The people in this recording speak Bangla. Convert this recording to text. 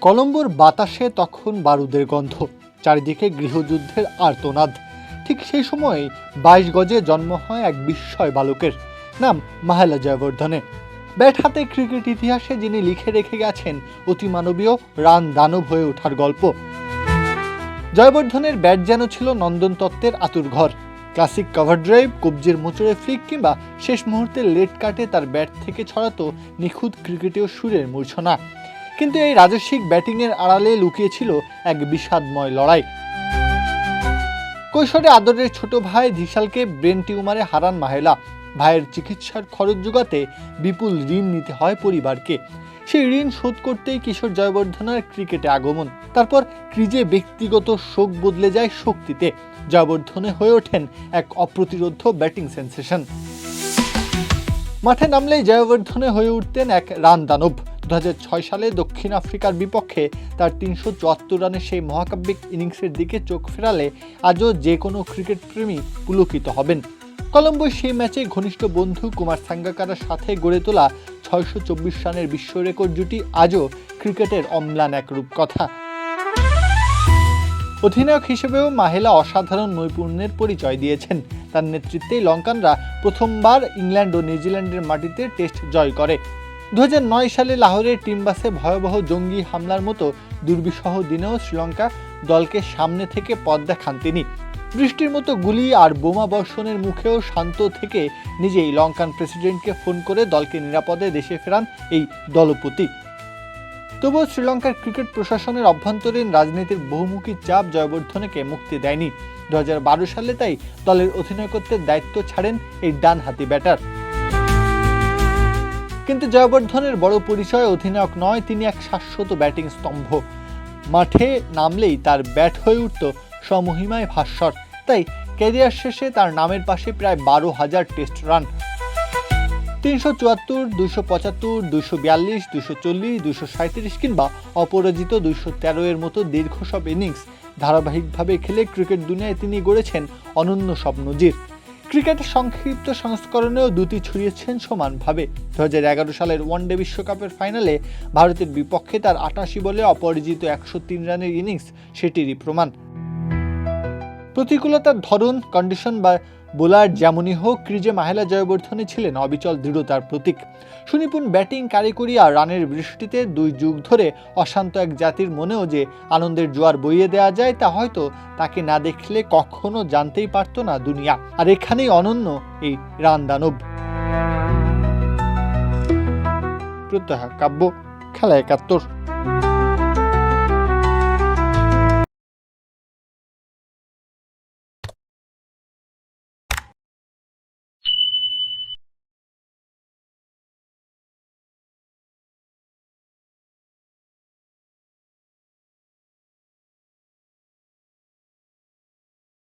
কলম্বোর বাতাসে তখন বারুদের গন্ধ, চারিদিকে গৃহযুদ্ধের আর্তনাদ। ঠিক সেই সময়ে 22 গজে জন্ম হয় এক বিস্ময় বালকের, নাম মাহেলা জয়বর্ধনে। ব্যাট হাতে ক্রিকেট ইতিহাসে যিনি লিখে রেখে গেছেন অতিমানবীয় রান দানব হয়ে ওঠার গল্প। জয়বর্ধনের ব্যাট যেন ছিল নন্দন তত্ত্বের আতুরঘর। ক্লাসিক কভার ড্রাইভ, কবজির মোচড়ে ফ্লিক কিংবা শেষ মুহূর্তে লেট কাটে তার ব্যাট থেকে ছড়াতো নিখুঁত ক্রিকেটীয় সুরের মূর্ছনা। কিন্তু এই রাজস্বিক ব্যাটিংয়ের আড়ালে লুকিয়েছিল এক বিষাদময় লড়াই। কৈশোরে আদরের ছোট ভাই ধিশালকে ব্রেন টিউমারে হারান মাহেলা। ভাইয়ের চিকিৎসার খরচ জোগাতে বিপুল ঋণ নিতে হয় পরিবারকে। সেই ঋণ শোধ করতেই কিশোর জয়বর্ধনের ক্রিকেটে আগমন। তারপর ক্রিজে ব্যক্তিগত শোক বদলে যায় শক্তিতে। জয়বর্ধনে হয়ে ওঠেন এক অপ্রতিরোধ্য ব্যাটিং সেন্সেশন। মাঠে নামলেই জয়বর্ধনে হয়ে উঠতেন এক রান দানব। 2006 সালে দক্ষিণ আফ্রিকার বিপক্ষে তার 374 রানের সেই মহাকাব্যিক ইনিংসের দিকে চোখ ফেরালে আজও যে কোনো ক্রিকেট প্রেমী পুলকিত হবেন। কলম্বোয় সেই ম্যাচে ঘনিষ্ঠ বন্ধু কুমার সাঙ্গাকারার সাথে গড়ে তোলা 624 রানের বিশ্ব রেকর্ড জুটি আজও ক্রিকেটের অম্লান এক রূপকথা। অধিনায়ক হিসেবেও মাহেলা অসাধারণ নৈপুণ্যের পরিচয় দিয়েছেন। তার নেতৃত্বেই লঙ্কানরা প্রথমবার ইংল্যান্ড ও নিউজিল্যান্ডের মাটিতে টেস্ট জয় করে। 2009 সালে লাহোরের টিমবাসে ভয়াবহ জঙ্গি হামলার মতো দুর্বিষহ দিনেও শ্রীলঙ্কা দলকে সামনে থেকে পথ দেখান তিনি। বৃষ্টির মতো গুলি আর বোমা বর্ষণের মুখেও শান্ত থেকে নিজেই লঙ্কান প্রেসিডেন্টকে ফোন করে দলকে নিরাপদে দেশে ফেরান এই দলপতি। তবুও শ্রীলঙ্কার ক্রিকেট প্রশাসনের অভ্যন্তরীণ রাজনীতির বহুমুখী চাপ জয়বর্ধনেকে মুক্তি দেয়নি। 2012 সালে তাই দলের অধিনায়কত্বের দায়িত্ব ছাড়েন এই ডানহাতি ব্যাটার। কিন্তু জয়বর্ধনের বড় পরিচয় অধিনায়ক নয়, তিনি এক শাশ্বত ব্যাটিং স্তম্ভ। মাঠে নামলেই তার ব্যাট হয়ে উঠত স্বমহিমায় ভাস্বর। তাই ক্যারিয়ার শেষে তার নামের পাশে প্রায় 12,000 টেস্ট রান, 374, 275, 242, 240, 237 কিংবা অপরাজিত 213 এর মতো দীর্ঘ সব ইনিংস ধারাবাহিকভাবে খেলে ক্রিকেট দুনিয়ায় তিনি গড়েছেন অনন্য সব নজির। ক্রিকেটের সংক্ষিপ্ত সংস্করণেও দুটি ছড়িয়েছেন সমানভাবে। 2011 সালের ওয়ানডে বিশ্বকাপের ফাইনালে ভারতের বিপক্ষে তার 88 বলে অপরাজিত 103 রানের ইনিংস সেটিরই প্রমাণ। প্রতিকূলতার ধরন, কন্ডিশন বা বোলার যেমনই হোক, ক্রিজে মাহেলা জয়বর্ধনে ছিলেন অবিচল দৃঢ়তার প্রতীক। সুনিপুণ ব্যাটিং, কারিগরি আর রানের বৃষ্টিতে 2 যুগ ধরে অশান্ত এক জাতির মনেও যে আনন্দের জোয়ার বইয়ে দেওয়া যায় তা হয়তো তাকে না দেখলে কখনো জানতেই পারত না দুনিয়া। আর এখানেই অনন্য এই রান দানব। প্রত্যহ কাব্য, খেলা 71।